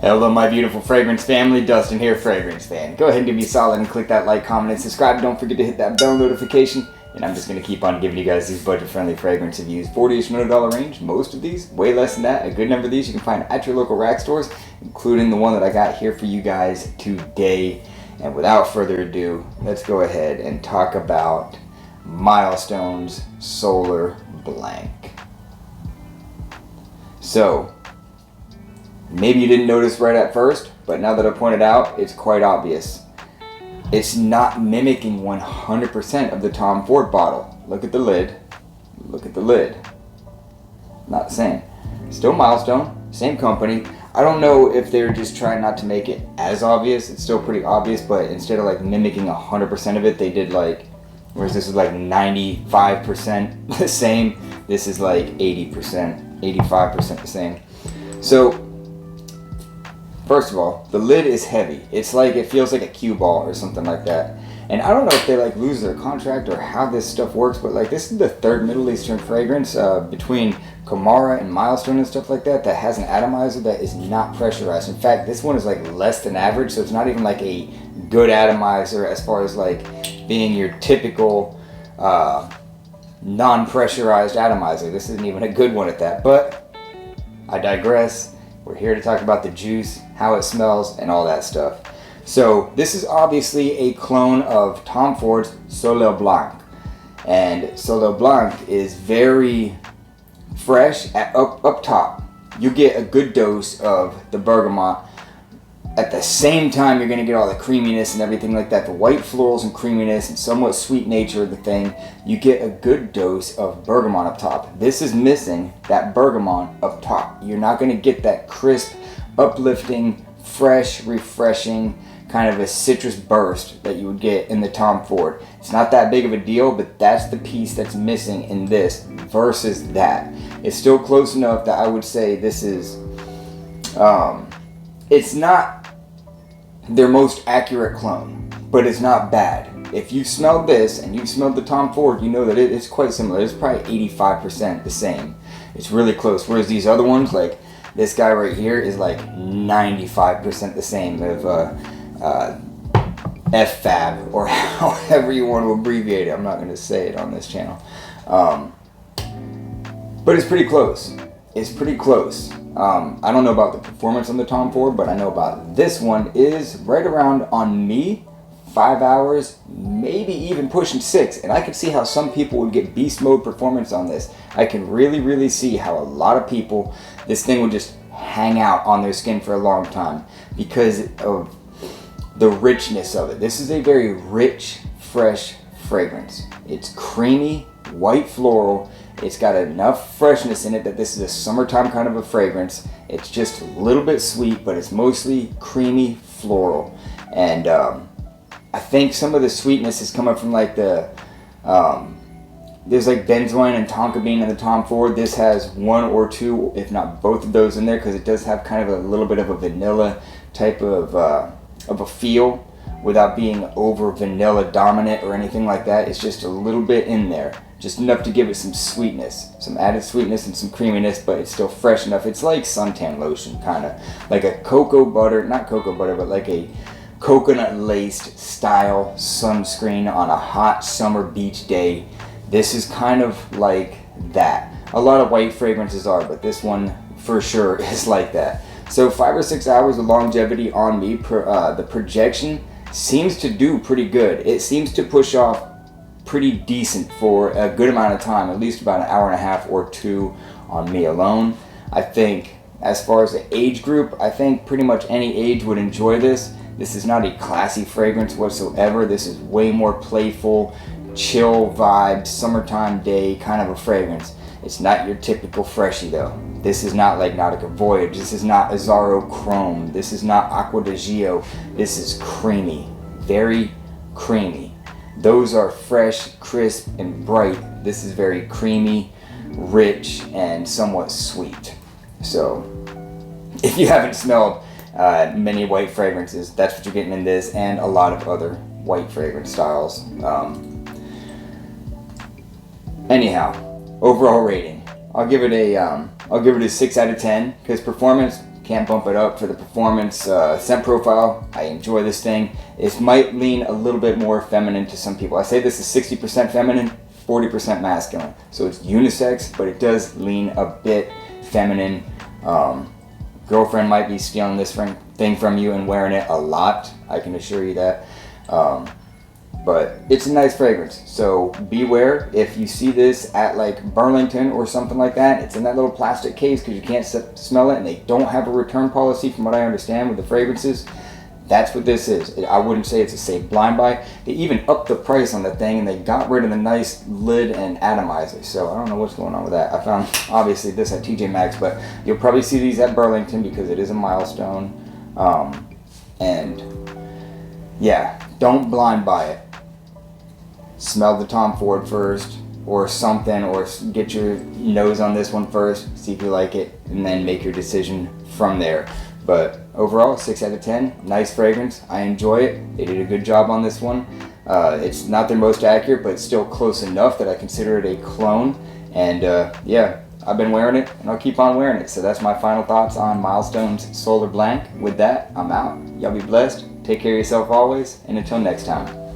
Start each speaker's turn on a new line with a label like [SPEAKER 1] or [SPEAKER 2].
[SPEAKER 1] Hello my beautiful fragrance family, Dustin here, Fragrance Fan. Go ahead and give me a solid and click that like, comment, and subscribe. Don't forget to hit that bell notification. And I'm just going to keep on giving you guys these budget-friendly fragrance reviews. $40-ish $100 range, most of these, way less than that. A good number of these you can find at your local rack stores, including the one that I got here for you guys today. And without further ado, let's go ahead and talk about Milestone's Solar Blanc. So, maybe you didn't notice right at first, but now that I pointed out, it's quite obvious. It's not mimicking 100% of the Tom Ford bottle. Look at the lid. Look at the lid. Not the same. Still Milestone, same company. I don't know if they're just trying not to make it as obvious. It's still pretty obvious, but instead of like mimicking 100% of it, they did like, whereas this is like 95% the same, this is like 80%, 85% the same. So, first of all, the lid is heavy. It's like, it feels like a cue ball or something like that. And I don't know if they like lose their contract or how this stuff works, but like this is the third Middle Eastern fragrance between Kamara and Milestone and stuff like that has an atomizer that is not pressurized. In fact, this one is like less than average, so it's not even like a good atomizer as far as like being your typical non-pressurized atomizer. This isn't even a good one at that, but I digress. We're here to talk about the juice, how it smells, and all that stuff. So this is obviously a clone of Tom Ford's Solar Blanc. And Solar Blanc is very fresh up top. You get a good dose of the bergamot. At the same time, you're going to get all the creaminess and everything like that. The white florals and creaminess and somewhat sweet nature of the thing. You get a good dose of bergamot up top. This is missing that bergamot up top. You're not going to get that crisp, uplifting, fresh, refreshing, kind of a citrus burst that you would get in the Tom Ford. It's not that big of a deal, but that's the piece that's missing in this versus that. It's still close enough that I would say this is, it's not their most accurate clone, but it's not bad. If you smelled this and you smelled the Tom Ford, you know that it's quite similar. It's probably 85% the same. It's really close. Whereas these other ones, like this guy right here, is like 95% the same of FFAB, or however you want to abbreviate it. I'm not going to say it on this channel. But it's pretty close. It's pretty close. I don't know about the performance on the Tom Ford, but I know about this one is right around, on me, 5 hours, maybe even pushing 6. And I can see how some people would get beast mode performance on this. I can really see how a lot of people, this thing would just hang out on their skin for a long time because of the richness of it. This is a very rich, fresh fragrance. It's creamy, white floral. It's got enough freshness in it that this is a summertime kind of a fragrance. It's just a little bit sweet, but it's mostly creamy floral. And I think some of the sweetness is coming from like the, there's like benzoin and tonka bean in the Tom Ford. This has one or two, if not both of those in there, because it does have kind of a little bit of a vanilla type of a feel without being over vanilla dominant or anything like that. It's just a little bit in there, just enough to give it some sweetness, some added sweetness and some creaminess, but it's still fresh enough. It's like suntan lotion, kind of like a cocoa butter, not cocoa butter, but like a coconut laced style sunscreen on a hot summer beach day. This is kind of like that. A lot of white fragrances are, but this one for sure is like that. So 5 or 6 hours of longevity on me. The projection seems to do pretty good. It seems to push off pretty decent for a good amount of time, at least about an hour and a half or 2 on me alone. I think as far as the age group, I think pretty much any age would enjoy this. This is not a classy fragrance whatsoever. This is way more playful, chill vibe, summertime day kind of a fragrance. It's not your typical freshie though. This is not like Nautica Voyage. This is not Azzaro Chrome. This is not Acqua di Gio. This is creamy, very creamy. Those are fresh, crisp, and bright. This is very creamy, rich, and somewhat sweet. So, if you haven't smelled many white fragrances, that's what you're getting in this, and a lot of other white fragrance styles. Anyhow, overall rating, I'll give it a 6 out of 10 because performance Can't bump it up for the performance. Scent profile, I enjoy this thing. It might lean a little bit more feminine to some people. I say this is 60% feminine, 40% masculine. So it's unisex, but it does lean a bit feminine. Girlfriend might be stealing this thing from you and wearing it a lot. I can assure you that. But it's a nice fragrance, so beware if you see this at like Burlington or something like that. It's in that little plastic case because you can't smell it, and they don't have a return policy from what I understand with the fragrances. That's what this is. I wouldn't say it's a safe blind buy. They even upped the price on the thing, and they got rid of the nice lid and atomizer, so I don't know what's going on with that. I found obviously this at TJ Maxx, but you'll probably see these at Burlington because it is a Milestone. And yeah, don't blind buy it. Smell the Tom Ford first or something, or get your nose on this one first, see if you like it, and then make your decision from there. But overall, 6 out of 10, nice fragrance. I enjoy it. They did a good job on this one. It's not their most accurate, but it's still close enough that I consider it a clone. And yeah, I've been wearing it, and I'll keep on wearing it. So that's my final thoughts on Milestone's Solar Blanc. With that, I'm out. Y'all be blessed. Take care of yourself always, and until next time.